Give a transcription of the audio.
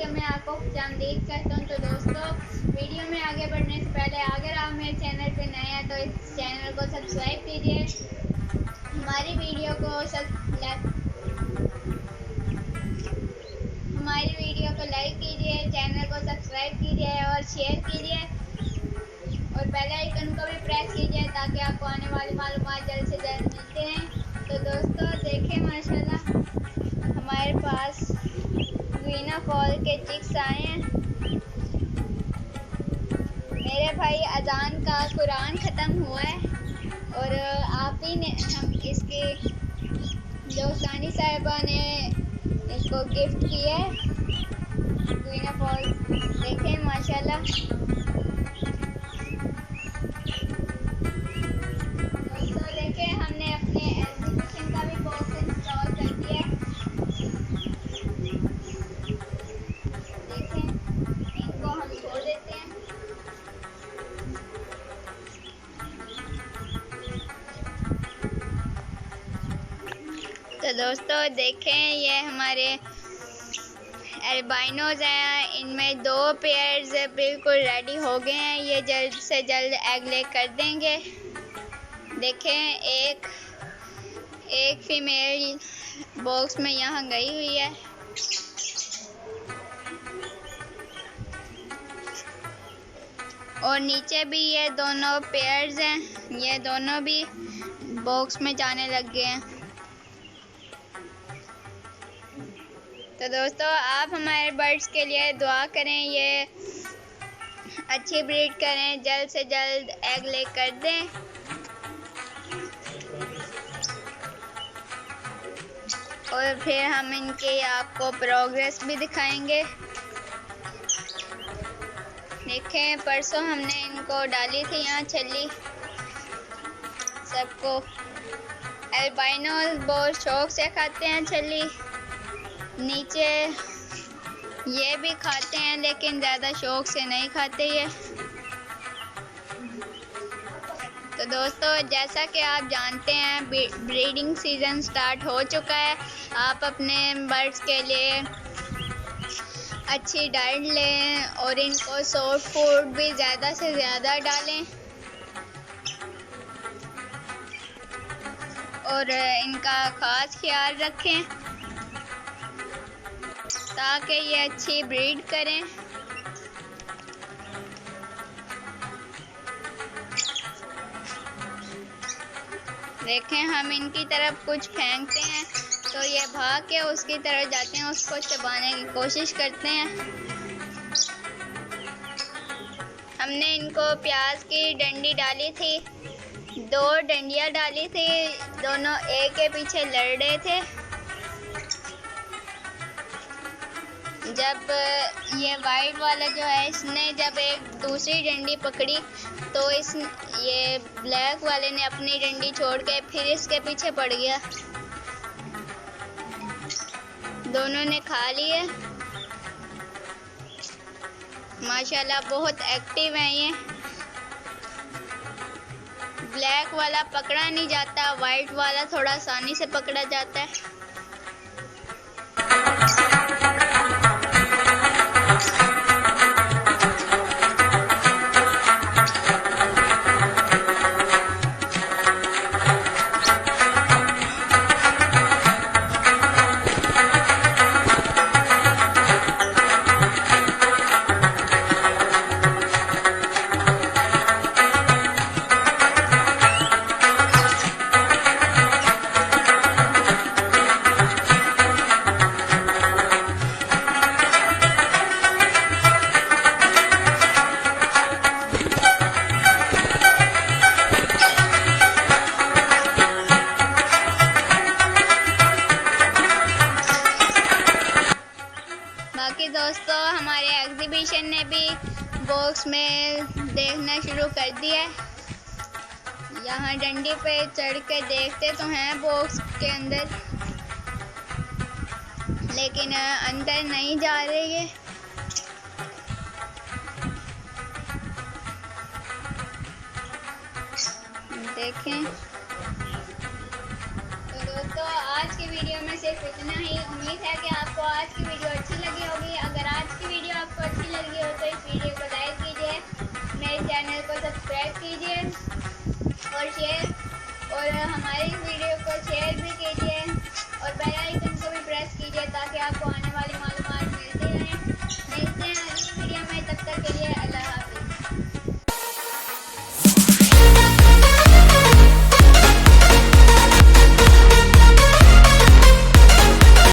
मैं आपको खुशामदीद कहता हूँ। तो दोस्तों, वीडियो में आगे बढ़ने से पहले अगर आप मेरे चैनल पे नए हैं तो इस चैनल को सब्सक्राइब कीजिए, हमारी वीडियो को लाइक कीजिए, चैनल को सब्सक्राइब कीजिए और शेयर कीजिए और बेल आइकन को भी प्रेस कीजिए ताकि आपको आने वाली मालूमात जल्द से जल्द मिलते हैं। तो दोस्तों देखें, माशाल्लाह हमारे पास गुइना फॉल के चिक्स आए हैं। मेरे भाई अजान का कुरान ख़त्म हुआ है और आप ही ने हम इसकी जो सानी साहिबा ने इसको गिफ्ट किया है। गुइना फॉल देखें माशाल्लाह। दोस्तों देखें, हमने अपने एग्जीबिशन का भी बॉक्स इंस्टॉल कर दिया है। देखें, इनको हम छोड़ देते हैं। तो दोस्तों देखें, ये हमारे एल्बाइनोज हैं, इनमें 2 पेयर्स बिल्कुल रेडी हो गए हैं। ये जल्द से जल्द एग ले कर देंगे। देखें, एक फीमेल बॉक्स में यहाँ गई हुई है। और नीचे भी ये दोनों पेयर्स हैं, ये दोनों भी बॉक्स में जाने लग गए हैं। तो दोस्तों, आप हमारे बर्ड्स के लिए दुआ करें, ये अच्छी ब्रीड करें, जल्द से जल्द एग ले कर दें। और फिर हम इनके आपको प्रोग्रेस भी दिखाएंगे। देखें, परसों हमने इनको डाली थी यहाँ छल्ली सबको। एल्बाइनोज बहुत शौक से खाते हैं छल्ली। नीचे ये भी खाते हैं लेकिन ज़्यादा शौक से नहीं खाते ये। तो दोस्तों, जैसा कि आप जानते हैं ब्रीडिंग सीज़न स्टार्ट हो चुका है। आप अपने बर्ड्स के लिए अच्छी डाइट लें और इनको सॉफ्ट फूड भी ज़्यादा से ज़्यादा डालें और इनका ख़ास ख्याल रखें ताकि ये अच्छी ब्रीड करें। देखें, हम इनकी तरफ कुछ फेंकते हैं तो ये भाग के उसकी तरफ जाते हैं, उसको चबाने की कोशिश करते हैं। हमने इनको प्याज की डंडी डाली थी, 2 डंडियाँ डाली थी, दोनों एक के पीछे लड़ रहे थे। जब ये वाइट वाला जो है, इसने जब एक दूसरी डंडी पकड़ी तो ये ब्लैक वाले ने अपनी डंडी छोड़ के फिर इसके पीछे पड़ गया। दोनों ने खा लिए। माशाल्लाह बहुत एक्टिव हैं ये। ब्लैक वाला पकड़ा नहीं जाता, वाइट वाला थोड़ा आसानी से पकड़ा जाता है। बाकी दोस्तों, हमारे एग्जीबिशन ने भी बॉक्स में देखना शुरू कर दिया है। यहाँ डंडी पे चढ़ के देखते तो हैं बॉक्स के अंदर, लेकिन अंदर नहीं जा रहे ये। देखें। तो दोस्तों, आज की वीडियो में सिर्फ इतना ही। उम्मीद है कि आपको आज की वीडियो अच्छी लगी होगी।